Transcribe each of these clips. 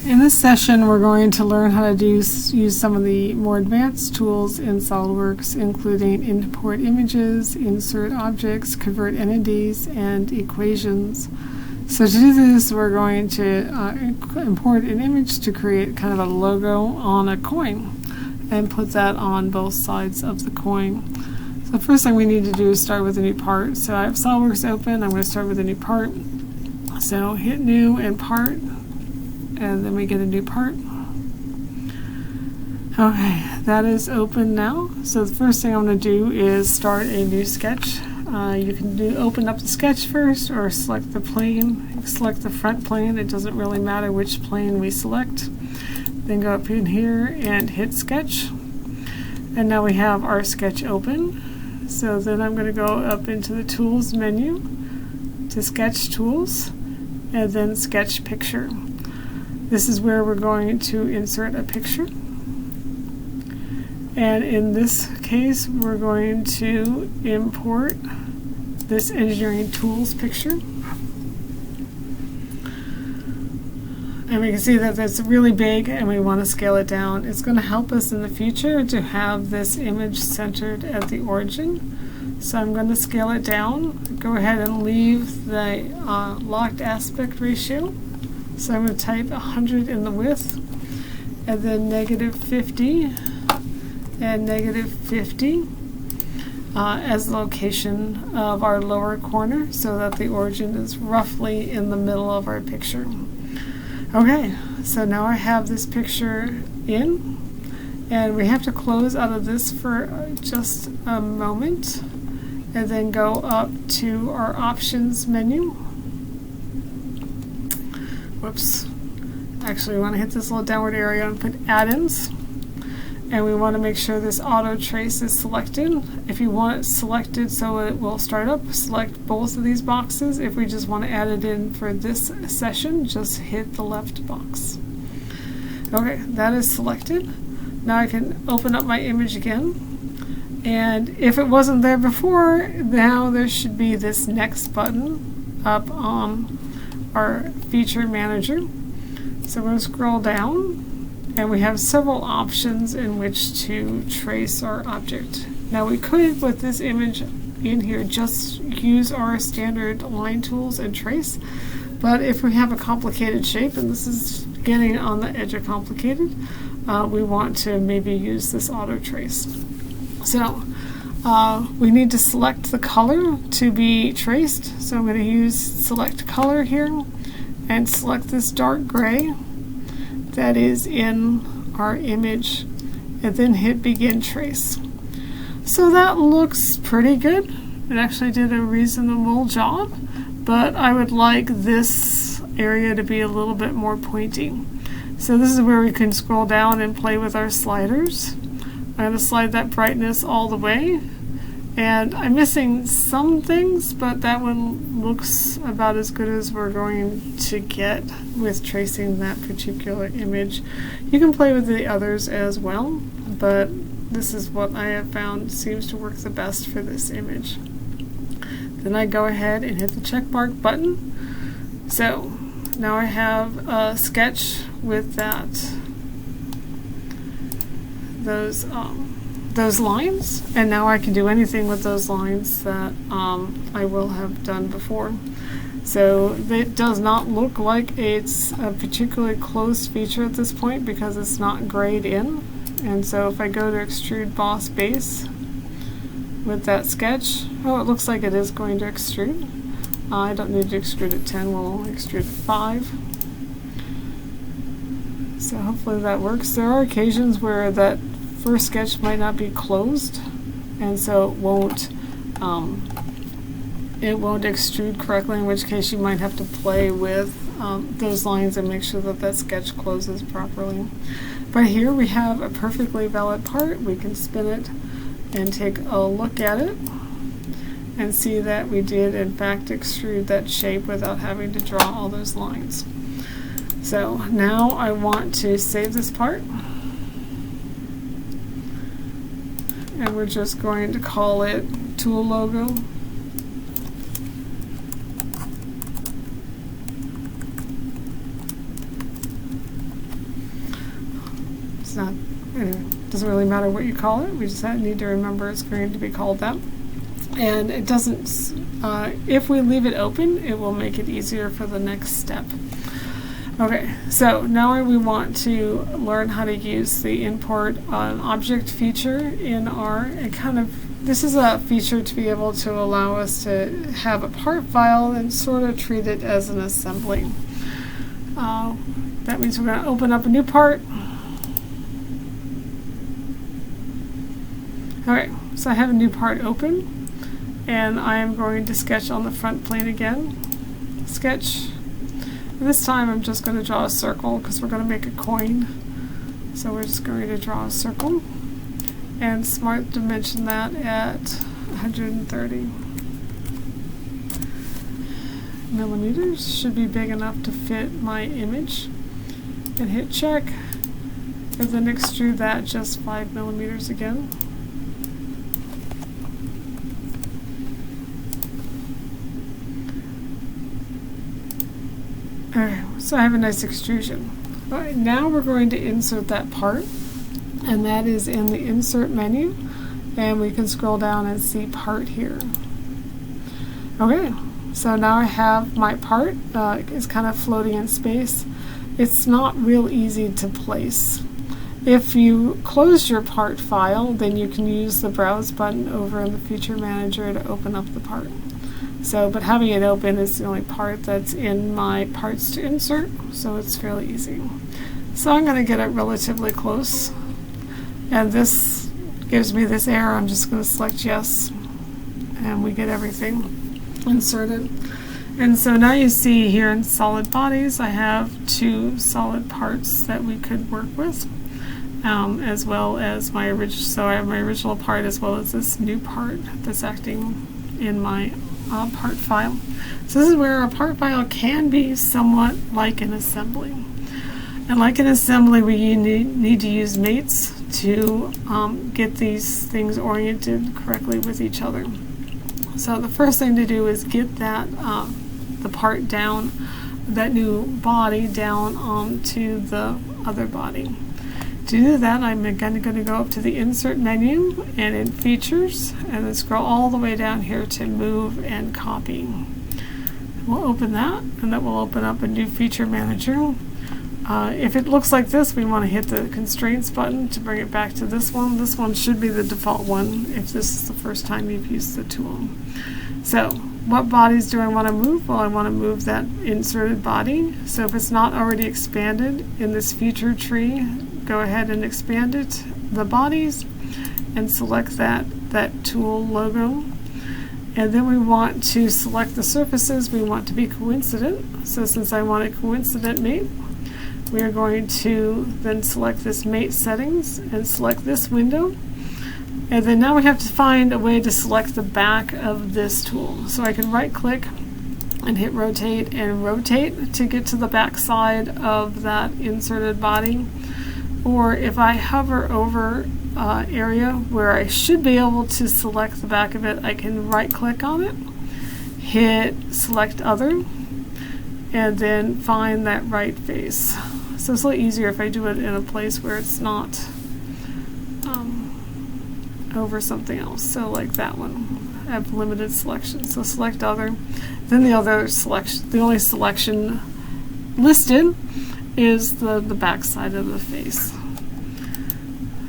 In this session, we're going to learn how to use some of the more advanced tools in SolidWorks, including import images, insert objects, convert entities, and equations. So to do this, we're going to import an image to create kind of a logo on a coin and put that on both sides of the coin. So the first thing we need to do is start with a new part. So I have SolidWorks open. I'm going to start with a new part. So hit New and Part, and then we get a new part. Okay, that is open now. So the first thing I'm going to do is start a new sketch. You can open up the sketch first, or select the plane, select the front plane. It doesn't really matter which plane we select. Then go up in here and hit Sketch. And now we have our sketch open. So then I'm going to go up into the Tools menu to Sketch Tools, and then Sketch Picture. This is where we're going to insert a picture. And in this case, we're going to import this engineering tools picture. And we can see that that's really big and we want to scale it down. It's going to help us in the future to have this image centered at the origin. So I'm going to scale it down. Go ahead and leave the locked aspect ratio. So I'm going to type 100 in the width, and then -50 and -50 as the location of our lower corner, so that the origin is roughly in the middle of our picture. Okay, so now I have this picture in, and we have to close out of this for just a moment, and then go up to our Options menu. Whoops. Actually, we want to hit this little downward arrow and put Add-ins. And we want to make sure this auto trace is selected. If you want it selected so it will start up, select both of these boxes. If we just want to add it in for this session, just hit the left box. Okay, that is selected. Now I can open up my image again. And if it wasn't there before, now there should be this Next button up on our Feature Manager. So we're going to scroll down, and we have several options in which to trace our object. Now we could, with this image in here, just use our standard line tools and trace, but if we have a complicated shape, and this is getting on the edge of complicated, we want to maybe use this auto trace. So we need to select the color to be traced. So I'm going to use Select Color here and select this dark gray that is in our image, and then hit Begin Trace. So that looks pretty good. It actually did a reasonable job, but I would like this area to be a little bit more pointy. So this is where we can scroll down and play with our sliders. I'm going to slide that brightness all the way, and I'm missing some things, but that one looks about as good as we're going to get with tracing that particular image. You can play with the others as well, but this is what I have found seems to work the best for this image. Then I go ahead and hit the check mark button. So now I have a sketch with those lines, and now I can do anything with those lines that I will have done before. So it does not look like it's a particularly closed feature at this point because it's not grayed in. And so if I go to Extrude Boss Base with that sketch, oh, it looks like it is going to extrude. I don't need to extrude at 10, we'll extrude at 5. So hopefully that works. There are occasions where that first sketch might not be closed, and so it won't extrude correctly, in which case you might have to play with those lines and make sure that that sketch closes properly. But here we have a perfectly valid part. We can spin it and take a look at it and see that we did in fact extrude that shape without having to draw all those lines. So now I want to save this part, and we're just going to call it Tool Logo. It's not, it doesn't really matter what you call it. We just need to remember it's going to be called that. And it doesn't, if we leave it open, it will make it easier for the next step. Okay, so now we want to learn how to use the import object feature in R. This is a feature to be able to allow us to have a part file and sort of treat it as an assembly. That means we're going to open up a new part. Okay, so I have a new part open. And I am going to sketch on the front plane again. Sketch. And this time I'm just going to draw a circle because we're going to make a coin. So we're just going to draw a circle. And smart dimension that at 130 millimeters. Should be big enough to fit my image. And hit check. And then extrude that just 5 millimeters again. Alright, so I have a nice extrusion. Alright, now we're going to insert that part, and that is in the insert menu, and we can scroll down and see part here. Okay, so now I have my part. It's kind of floating in space. It's not real easy to place. If you close your part file, then you can use the browse button over in the feature manager to open up the part. But having it open is the only part that's in my parts to insert, so it's fairly easy. So I'm going to get it relatively close, and this gives me this error. I'm just going to select yes, and we get everything inserted. And so now you see here in solid bodies, I have 2 solid parts that we could work with, as well as my original. So I have my original part as well as this new part that's acting in my part file. So this is where a part file can be somewhat like an assembly. And like an assembly, we need to use mates to get these things oriented correctly with each other. So the first thing to do is get that the part down, that new body down onto the other body. To do that, I'm again going to go up to the Insert menu and in Features, and then scroll all the way down here to Move and Copy. We'll open that, and that will open up a new Feature Manager. If it looks like this, we want to hit the Constraints button to bring it back to this one. This one should be the default one if this is the first time you've used the tool. So, what bodies do I want to move? Well, I want to move that inserted body. So if it's not already expanded in this feature tree, go ahead and expand it, the bodies, and select that tool logo. And then we want to select the surfaces we want to be coincident. So since I want a coincident mate, we are going to then select this mate settings and select this window. And then now we have to find a way to select the back of this tool. So I can right click and hit rotate and rotate to get to the back side of that inserted body. Or if I hover over area where I should be able to select the back of it, I can right click on it, hit select other, and then find that right face. So it's a little easier if I do it in a place where it's not over something else. So like that one, I have limited selection. So select other, then the other selection, the only selection listed is the back side of the face.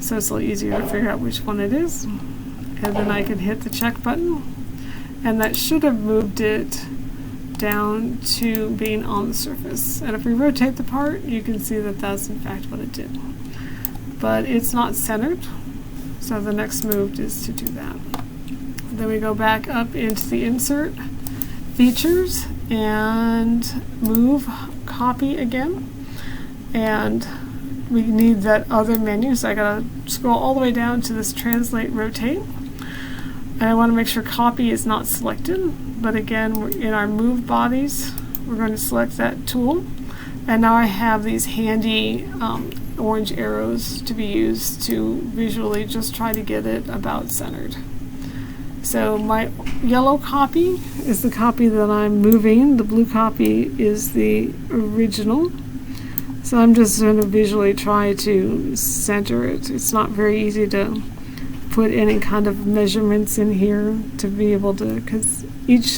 So it's a little easier to figure out which one it is. And then I can hit the check button, and that should have moved it down to being on the surface. And if we rotate the part, you can see that that's in fact what it did. But it's not centered, so the next move is to do that. Then we go back up into the Insert, Features, and Move, Copy again. And we need that other menu, so I gotta scroll all the way down to this Translate, Rotate. And I want to make sure Copy is not selected, but again, we're in our Move Bodies, we're going to select that tool. And now I have these handy orange arrows to be used to visually just try to get it about centered. So my yellow copy is the copy that I'm moving, the blue copy is the original, So I'm just going to visually try to center it. It's not very easy to put any kind of measurements in here to be able to, because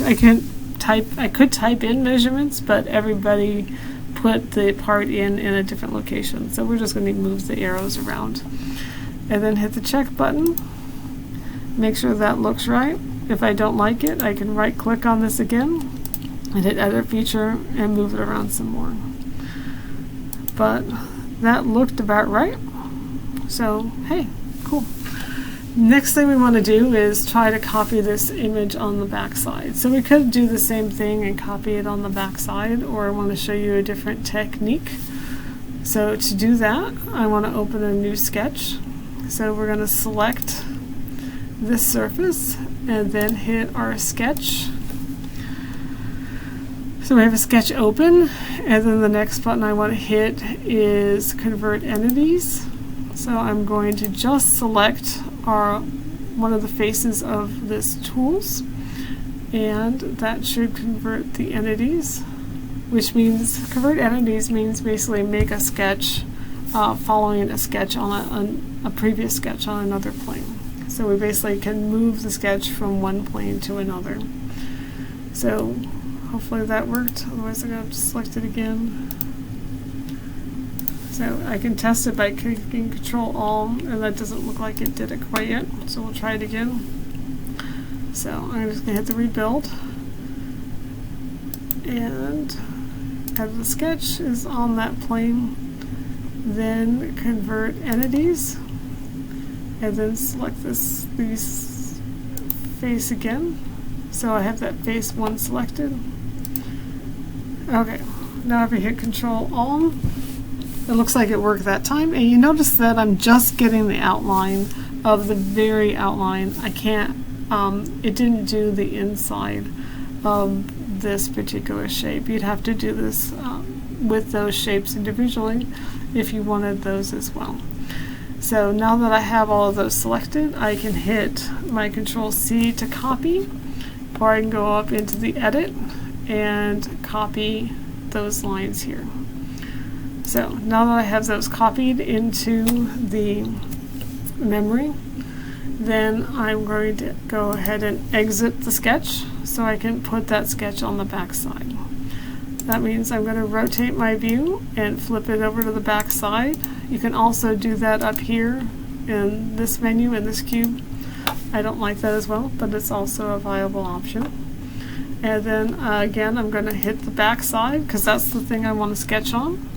I could type in measurements, but everybody put the part in a different location. So we're just going to move the arrows around. And then hit the check button. Make sure that looks right. If I don't like it, I can right click on this again and hit edit feature and move it around some more. But that looked about right. So hey, cool. Next thing we want to do is try to copy this image on the back side. So we could do the same thing and copy it on the back side, or I want to show you a different technique. So to do that, I want to open a new sketch. So we're going to select this surface and then hit our sketch. So we have a sketch open, and then the next button I want to hit is convert entities. So I'm going to just select one of the faces of this tools, and that should convert the entities, which means convert entities means basically make a sketch following a sketch on a previous sketch on another plane. So we basically can move the sketch from one plane to another. So hopefully that worked, otherwise I'm going to select it again. So I can test it by clicking Control-Alt, and that doesn't look like it did it quite yet, so we'll try it again. So I'm just going to hit the rebuild, and as the sketch is on that plane, then convert entities, and then select these face again. So I have that face one selected. Okay, now if I hit Control-Alt, it looks like it worked that time, and you notice that I'm just getting the outline of the very outline. I can't, it didn't do the inside of this particular shape. You'd have to do this with those shapes individually if you wanted those as well. So now that I have all of those selected, I can hit my Control-C to copy, or I can go up into the edit and copy those lines here. So now that I have those copied into the memory, then I'm going to go ahead and exit the sketch so I can put that sketch on the back side. That means I'm going to rotate my view and flip it over to the back side. You can also do that up here in this menu, in this cube. I don't like that as well, but it's also a viable option. And then again, I'm going to hit the back side because that's the thing I want to sketch on.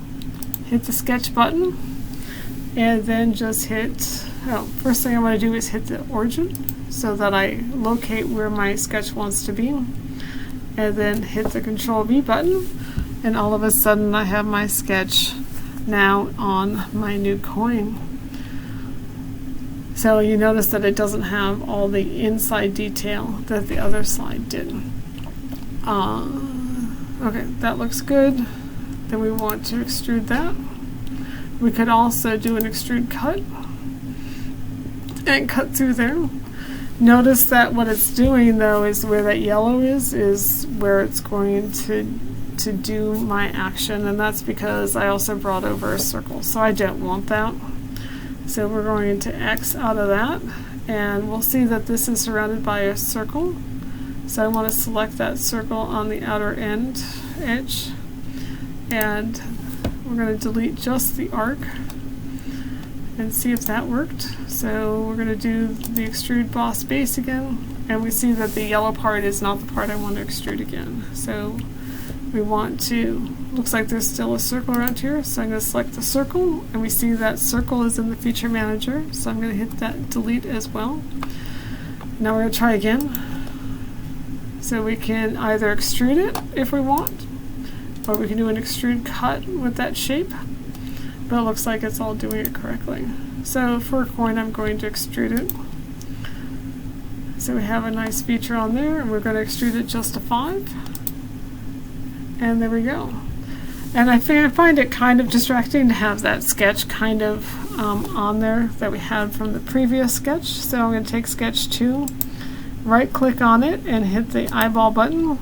Hit the sketch button, and then just hit, first thing I want to do is hit the origin so that I locate where my sketch wants to be, and then hit the Control-V button, and all of a sudden I have my sketch now on my new coin. So you notice that it doesn't have all the inside detail that the other slide did. Okay, that looks good. Then we want to extrude that. We could also do an extrude cut and cut through there. Notice that what it's doing though is where that yellow is where it's going to do my action, and that's because I also brought over a circle, so I don't want that. So we're going to X out of that, and we'll see that this is surrounded by a circle. So I want to select that circle on the outer edge, and we're going to delete just the arc and see if that worked. So we're going to do the extrude boss base again, and we see that the yellow part is not the part I want to extrude again. So we want to, looks like there's still a circle around here, so I'm going to select the circle, and we see that circle is in the feature manager, so I'm going to hit that delete as well. Now we're going to try again. So we can either extrude it if we want, or we can do an extrude cut with that shape, but it looks like it's all doing it correctly. So for a coin, I'm going to extrude it. So we have a nice feature on there, and we're going to extrude it just to 5. And there we go. And I find it kind of distracting to have that sketch kind of on there that we had from the previous sketch. So I'm going to take sketch 2, right click on it and hit the eyeball button,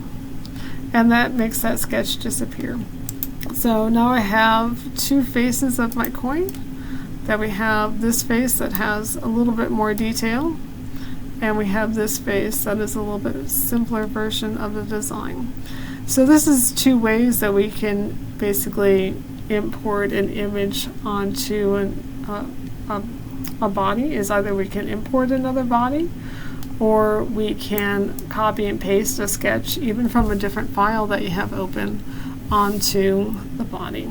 and that makes that sketch disappear. So now I have two faces of my coin. That we have this face that has a little bit more detail, and we have this face that is a little bit simpler version of the design. So this is two ways that we can basically import an image onto a body. Is either we can import another body, or we can copy and paste a sketch even from a different file that you have open onto the body.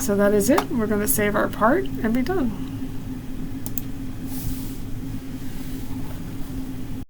So that is it. We're going to save our part and be done.